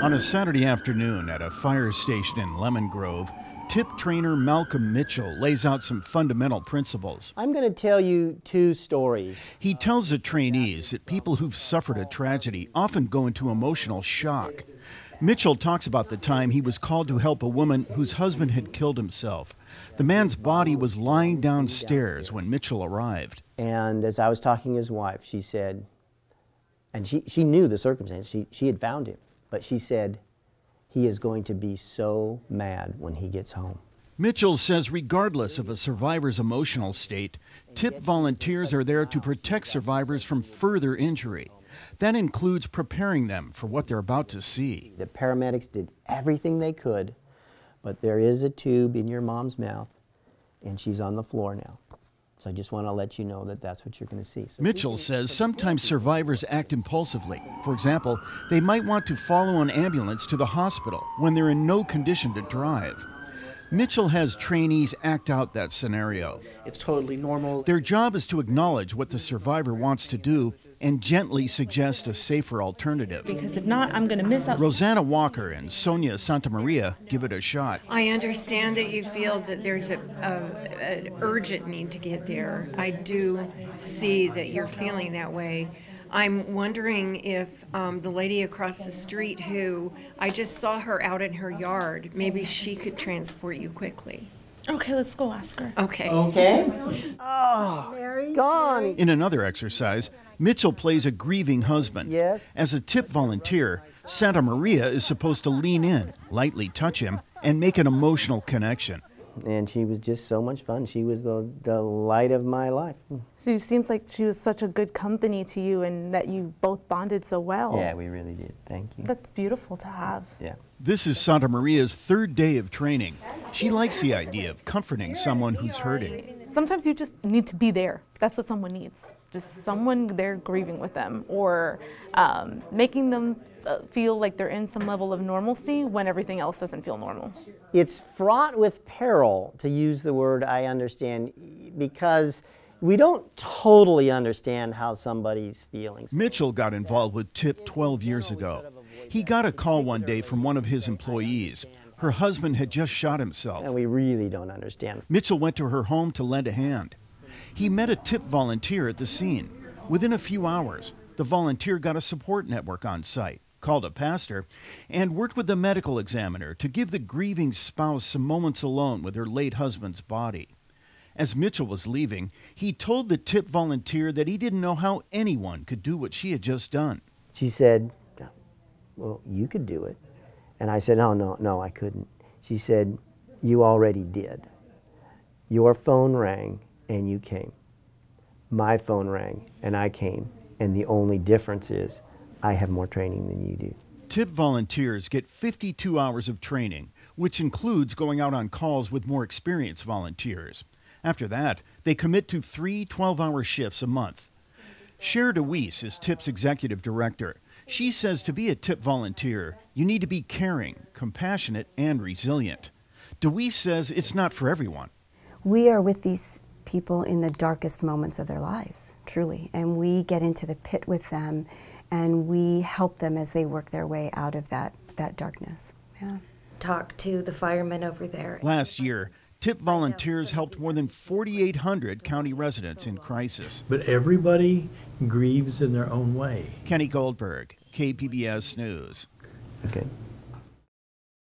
On a Saturday afternoon at a fire station in Lemon Grove, tip trainer Malcolm Mitchell lays out some fundamental principles. I'm going to tell you two stories. He tells the trainees that people who've suffered a tragedy often go into emotional shock. Mitchell talks about the time he was called to help a woman whose husband had killed himself. The man's body was lying downstairs when Mitchell arrived. And as I was talking to his wife, she said, and she knew the circumstance, she had found him, but she said, he is going to be so mad when he gets home. Mitchell says regardless of a survivor's emotional state, TIP volunteers are there to protect survivors from further injury. That includes preparing them for what they're about to see. The paramedics did everything they could, but there is a tube in your mom's mouth, and she's on the floor now. So I just want to let you know that that's what you're going to see. So Mitchell says sometimes survivors act impulsively. For example, they might want to follow an ambulance to the hospital when they're in no condition to drive. Mitchell has trainees act out that scenario. It's totally normal. Their job is to acknowledge what the survivor wants to do and gently suggest a safer alternative. Because if not, I'm going to miss out. Rosanna Walker and Sonia Santamaria give it a shot. I understand that you feel that there's an urgent need to get there. I do see that you're feeling that way. I'm wondering if the lady across the street who I just saw her out in her yard, maybe she could transport you quickly. Okay, let's go ask her. Okay. Okay. Oh, gone. In another exercise, Mitchell plays a grieving husband. Yes. As a tip volunteer, Santa Maria is supposed to lean in, lightly touch him, and make an emotional connection. And she was just so much fun. She was the light of my life. So it seems like she was such a good company to you and that you both bonded so well. Yeah, we really did. Thank you. That's beautiful to have. Yeah. This is Santa Maria's third day of training. She likes the idea of comforting someone who's hurting. Sometimes you just need to be there. That's what someone needs. Just someone there grieving with them or making them feel like they're in some level of normalcy when everything else doesn't feel normal. It's fraught with peril, to use the word I understand, because we don't totally understand how somebody's feeling. Mitchell got involved with TIP 12 years ago. He got a call one day from one of his employees. Her husband had just shot himself. And we really don't understand. Mitchell went to her home to lend a hand. He met a TIP volunteer at the scene. Within a few hours, the volunteer got a support network on site, called a pastor, and worked with the medical examiner to give the grieving spouse some moments alone with her late husband's body. As Mitchell was leaving, he told the TIP volunteer that he didn't know how anyone could do what she had just done. She said, well, you could do it. And I said, oh, no, I couldn't. She said, you already did. Your phone rang and you came. My phone rang and I came. And the only difference is I have more training than you do. TIP volunteers get 52 hours of training, which includes going out on calls with more experienced volunteers. After that, they commit to 3 12-hour shifts a month. Cher DeWeese is TIP's executive director. She says to be a TIP volunteer, you need to be caring, compassionate, and resilient. DeWeese says it's not for everyone. We are with these people in the darkest moments of their lives, truly, and we get into the pit with them and we help them as they work their way out of that darkness. Yeah. Talk to the firemen over there. Last year, TIP volunteers helped more than 4,800 county residents in crisis. But everybody grieves in their own way. Kenny Goldberg, KPBS News. Okay.